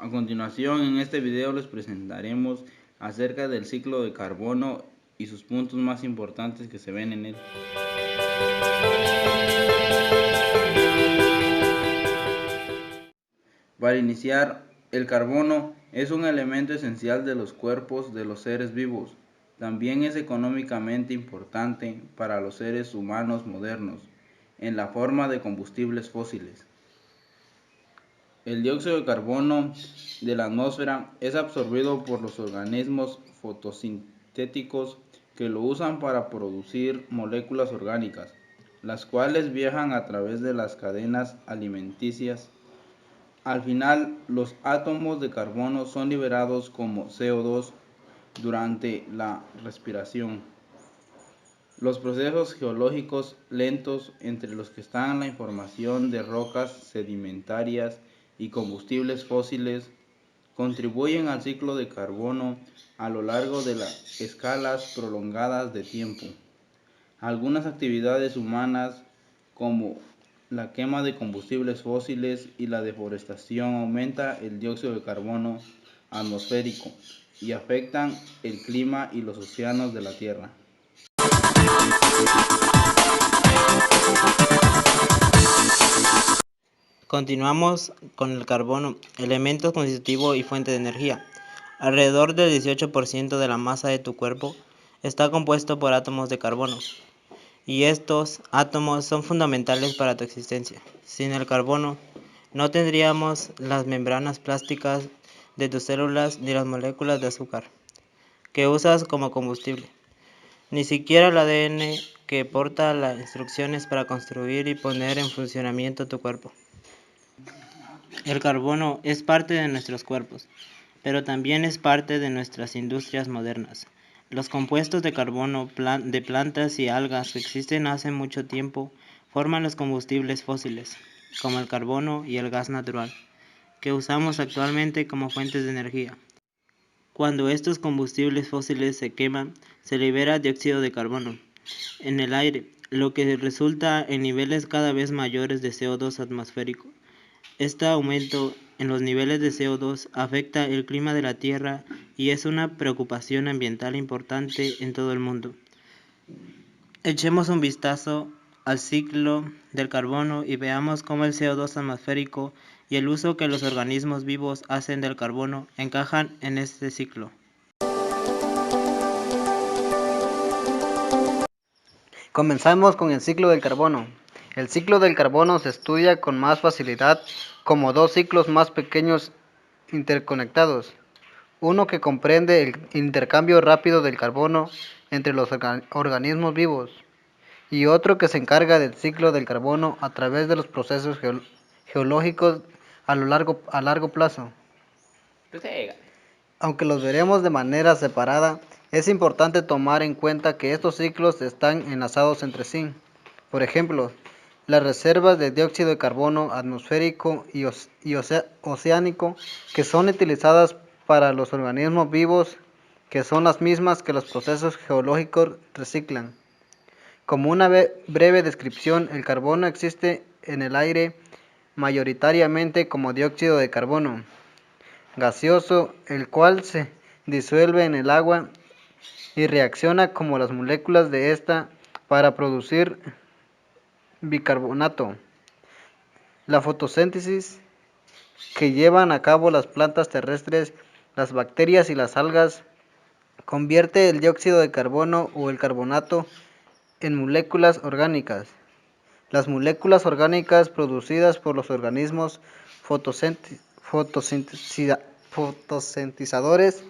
A continuación, en este video les presentaremos acerca del ciclo de carbono y sus puntos más importantes que se ven en él. Para iniciar, el carbono es un elemento esencial de los cuerpos de los seres vivos. También es económicamente importante para los seres humanos modernos, en la forma de combustibles fósiles. El dióxido de carbono de la atmósfera es absorbido por los organismos fotosintéticos que lo usan para producir moléculas orgánicas, las cuales viajan a través de las cadenas alimenticias. Al final, los átomos de carbono son liberados como CO2 durante la respiración. Los procesos geológicos lentos, entre los que están la formación de rocas sedimentarias y combustibles fósiles, contribuyen al ciclo de carbono a lo largo de las escalas prolongadas de tiempo. Algunas actividades humanas, como la quema de combustibles fósiles y la deforestación, aumenta el dióxido de carbono atmosférico y afectan el clima y los océanos de la Tierra. Continuamos con el carbono, elemento constitutivo y fuente de energía. Alrededor del 18% de la masa de tu cuerpo está compuesto por átomos de carbono, y estos átomos son fundamentales para tu existencia. Sin el carbono, no tendríamos las membranas plásticas de tus células ni las moléculas de azúcar que usas como combustible, ni siquiera el ADN que porta las instrucciones para construir y poner en funcionamiento tu cuerpo. El carbono es parte de nuestros cuerpos, pero también es parte de nuestras industrias modernas. Los compuestos de carbono de plantas y algas que existen hace mucho tiempo forman los combustibles fósiles, como el carbono y el gas natural, que usamos actualmente como fuentes de energía. Cuando estos combustibles fósiles se queman, se libera dióxido de carbono en el aire, lo que resulta en niveles cada vez mayores de CO2 atmosférico. Este aumento en los niveles de CO2 afecta el clima de la Tierra y es una preocupación ambiental importante en todo el mundo. Echemos un vistazo al ciclo del carbono y veamos cómo el CO2 atmosférico y el uso que los organismos vivos hacen del carbono encajan en este ciclo. Comenzamos con el ciclo del carbono. El ciclo del carbono se estudia con más facilidad como dos ciclos más pequeños interconectados. Uno que comprende el intercambio rápido del carbono entre los organismos vivos y otro que se encarga del ciclo del carbono a través de los procesos geológicos a largo plazo. Aunque los veremos de manera separada, es importante tomar en cuenta que estos ciclos están enlazados entre sí. Por ejemplo, las reservas de dióxido de carbono atmosférico y oceánico que son utilizadas para los organismos vivos, que son las mismas que los procesos geológicos reciclan. Como una breve descripción, el carbono existe en el aire mayoritariamente como dióxido de carbono gaseoso, el cual se disuelve en el agua y reacciona como las moléculas de esta para producir bicarbonato. La fotosíntesis que llevan a cabo las plantas terrestres, las bacterias y las algas convierte el dióxido de carbono o el carbonato en moléculas orgánicas. Las moléculas orgánicas producidas por los organismos fotosintetizadores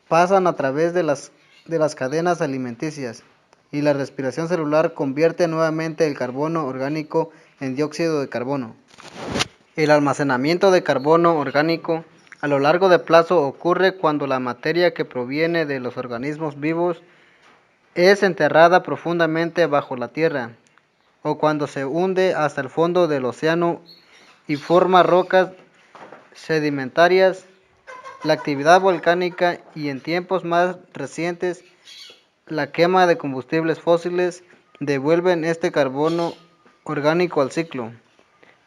pasan a través de las cadenas alimenticias y la respiración celular convierte nuevamente el carbono orgánico en dióxido de carbono. El almacenamiento de carbono orgánico a lo largo de plazo ocurre cuando la materia que proviene de los organismos vivos es enterrada profundamente bajo la tierra o cuando se hunde hasta el fondo del océano y forma rocas sedimentarias. La actividad volcánica y en tiempos más recientes la quema de combustibles fósiles devuelven este carbono orgánico al ciclo.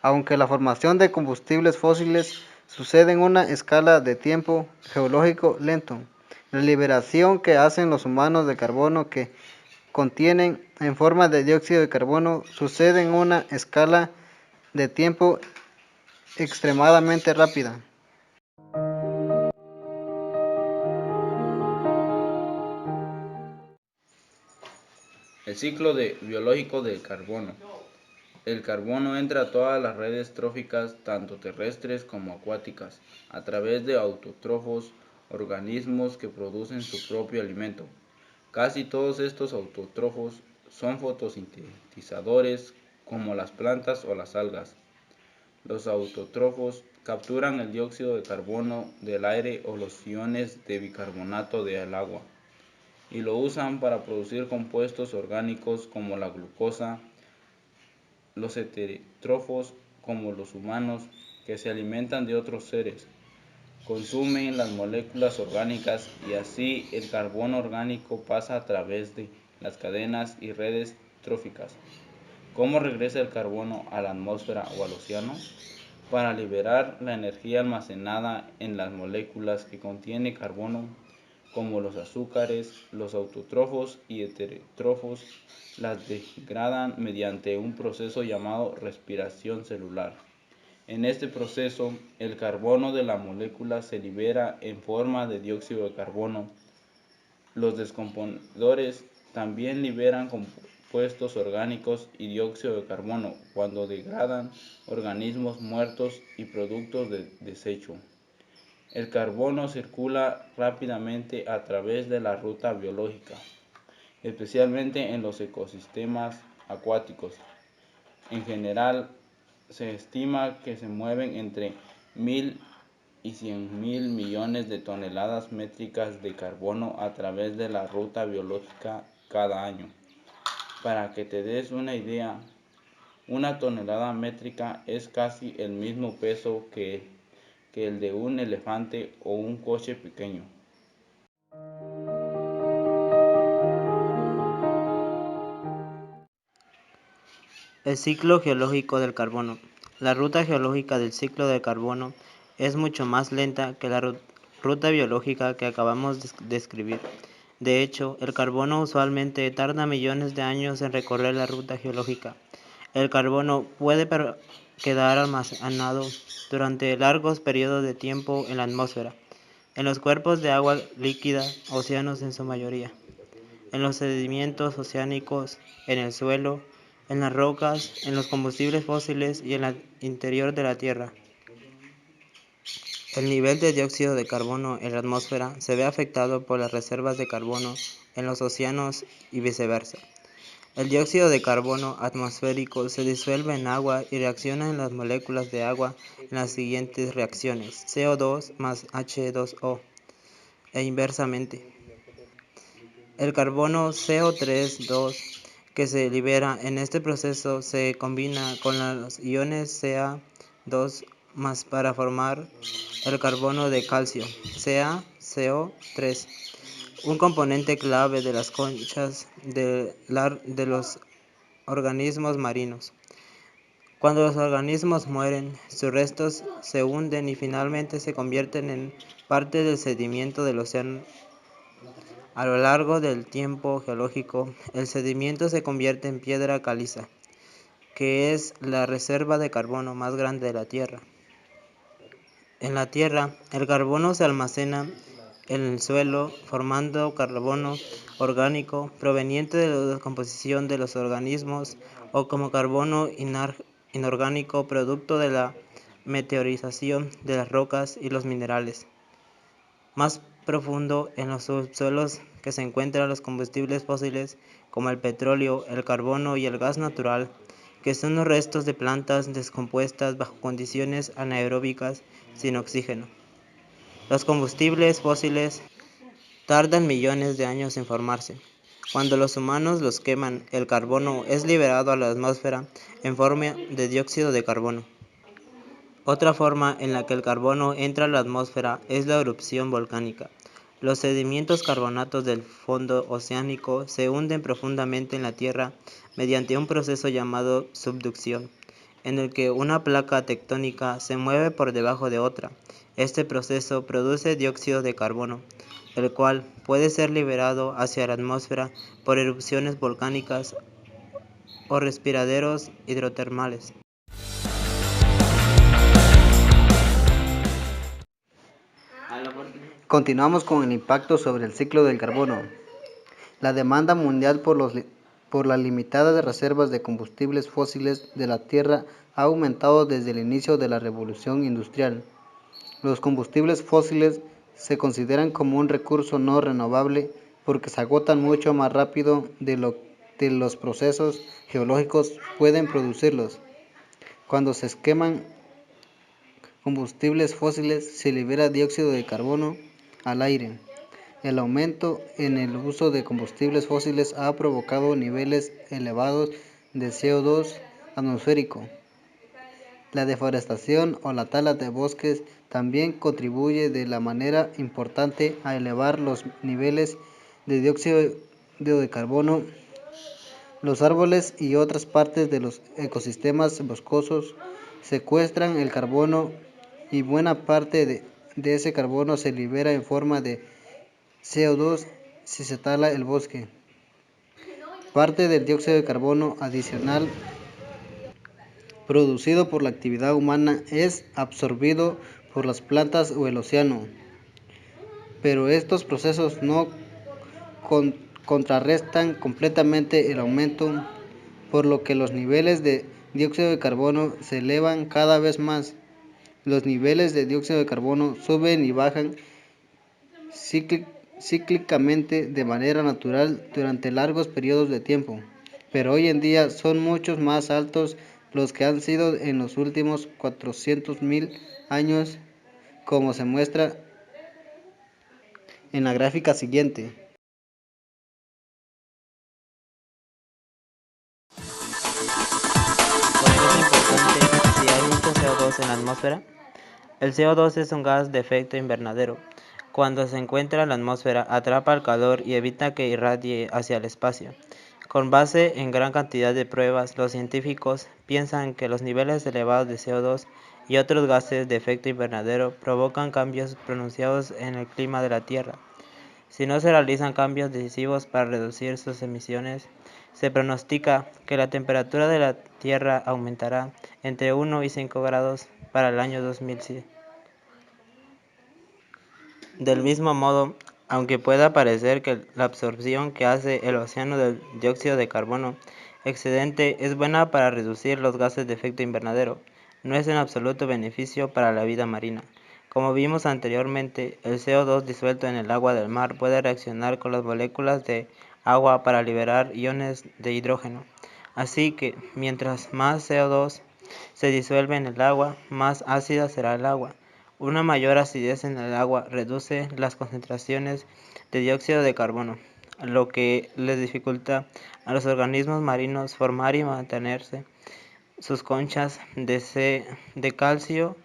Aunque la formación de combustibles fósiles sucede en una escala de tiempo geológico lento. La liberación que hacen los humanos de carbono que contienen en forma de dióxido de carbono sucede en una escala de tiempo extremadamente rápida. El ciclo biológico del carbono. El carbono entra a todas las redes tróficas, tanto terrestres como acuáticas, a través de autótrofos, organismos que producen su propio alimento. Casi todos estos autótrofos son fotosintetizadores, como las plantas o las algas. Los autótrofos capturan el dióxido de carbono del aire o los iones de bicarbonato del agua y lo usan para producir compuestos orgánicos como la glucosa. Los heterótrofos, como los humanos, que se alimentan de otros seres, consumen las moléculas orgánicas y así el carbono orgánico pasa a través de las cadenas y redes tróficas. ¿Cómo regresa el carbono a la atmósfera o al océano? Para liberar la energía almacenada en las moléculas que contiene carbono, como los azúcares, los autótrofos y heterótrofos las degradan mediante un proceso llamado respiración celular. En este proceso, el carbono de la molécula se libera en forma de dióxido de carbono. Los descomponedores también liberan compuestos orgánicos y dióxido de carbono cuando degradan organismos muertos y productos de desecho. El carbono circula rápidamente a través de la ruta biológica, especialmente en los ecosistemas acuáticos. En general, se estima que se mueven entre 1000 y 100.000 millones de toneladas métricas de carbono a través de la ruta biológica cada año. Para que te des una idea, una tonelada métrica es casi el mismo peso que el de un elefante o un coche pequeño. El ciclo geológico del carbono. La ruta geológica del ciclo del carbono es mucho más lenta que la ruta biológica que acabamos de describir. De hecho, el carbono usualmente tarda millones de años en recorrer la ruta geológica. El carbono puede quedar almacenado durante largos periodos de tiempo en la atmósfera, en los cuerpos de agua líquida, océanos en su mayoría, en los sedimentos oceánicos, en el suelo, en las rocas, en los combustibles fósiles y en el interior de la Tierra. El nivel de dióxido de carbono en la atmósfera se ve afectado por las reservas de carbono en los océanos y viceversa. El dióxido de carbono atmosférico se disuelve en agua y reacciona en las moléculas de agua en las siguientes reacciones: CO2 más H2O e inversamente. El carbono CO3 que se libera en este proceso se combina con los iones Ca2 más para formar el carbono de calcio, CaCO3, un componente clave de las conchas de los organismos marinos. Cuando los organismos mueren, sus restos se hunden y finalmente se convierten en parte del sedimento del océano. A lo largo del tiempo geológico, el sedimento se convierte en piedra caliza, que es la reserva de carbono más grande de la Tierra. En la Tierra, el carbono se almacena en el suelo, formando carbono orgánico proveniente de la descomposición de los organismos o como carbono inorgánico producto de la meteorización de las rocas y los minerales. Más profundo en los subsuelos que se encuentran los combustibles fósiles como el petróleo, el carbono y el gas natural, que son los restos de plantas descompuestas bajo condiciones anaeróbicas sin oxígeno. Los combustibles fósiles tardan millones de años en formarse. Cuando los humanos los queman, el carbono es liberado a la atmósfera en forma de dióxido de carbono. Otra forma en la que el carbono entra a la atmósfera es la erupción volcánica. Los sedimentos carbonatos del fondo oceánico se hunden profundamente en la Tierra mediante un proceso llamado subducción. en el que una placa tectónica se mueve por debajo de otra. Este proceso produce dióxido de carbono, el cual puede ser liberado hacia la atmósfera por erupciones volcánicas o respiraderos hidrotermales. Continuamos con el impacto sobre el ciclo del carbono. La demanda mundial por las limitadas reservas de combustibles fósiles de la Tierra ha aumentado desde el inicio de la revolución industrial. Los combustibles fósiles se consideran como un recurso no renovable porque se agotan mucho más rápido de lo que los procesos geológicos pueden producirlos. Cuando se queman combustibles fósiles, se libera dióxido de carbono al aire. El aumento en el uso de combustibles fósiles ha provocado niveles elevados de CO2 atmosférico. La deforestación o la tala de bosques también contribuye de la manera importante a elevar los niveles de dióxido de carbono. Los árboles y otras partes de los ecosistemas boscosos secuestran el carbono y buena parte de ese carbono se libera en forma de CO2 si se tala el bosque. Parte del dióxido de carbono adicional producido por la actividad humana es absorbido por las plantas o el océano, pero estos procesos no contrarrestan completamente el aumento, por lo que los niveles de dióxido de carbono se elevan cada vez más. Los niveles de dióxido de carbono suben y bajan cíclicamente de manera natural durante largos periodos de tiempo, pero hoy en día son mucho más altos los que han sido en los últimos 400.000 años, como se muestra en la gráfica siguiente. ¿Por qué es importante si hay mucho CO2 en la atmósfera? El CO2 es un gas de efecto invernadero. Cuando se encuentra en la atmósfera, atrapa el calor y evita que irradie hacia el espacio. Con base en gran cantidad de pruebas, los científicos piensan que los niveles elevados de CO2 y otros gases de efecto invernadero provocan cambios pronunciados en el clima de la Tierra. Si no se realizan cambios decisivos para reducir sus emisiones, se pronostica que la temperatura de la Tierra aumentará entre 1 y 5 grados para el año 2100. Del mismo modo, aunque pueda parecer que la absorción que hace el océano del dióxido de carbono excedente es buena para reducir los gases de efecto invernadero, no es en absoluto beneficio para la vida marina. Como vimos anteriormente, el CO2 disuelto en el agua del mar puede reaccionar con las moléculas de agua para liberar iones de hidrógeno. Así que, mientras más CO2 se disuelve en el agua, más ácida será el agua. Una mayor acidez en el agua reduce las concentraciones de dióxido de carbono, lo que les dificulta a los organismos marinos formar y mantenerse sus conchas de calcio.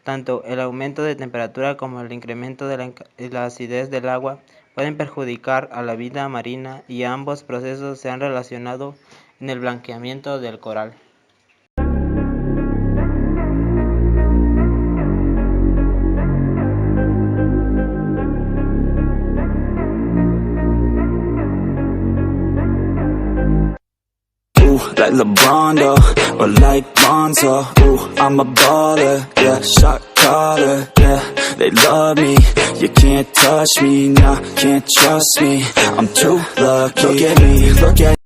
Tanto el aumento de temperatura como el incremento de la acidez del agua pueden perjudicar a la vida marina y ambos procesos se han relacionado en el blanqueamiento del coral. Like LeBron, or like Lonzo. Ooh, I'm a baller, yeah, shot caller, yeah. They love me, you can't touch me, nah, can't trust me. I'm too lucky. Look at me, look at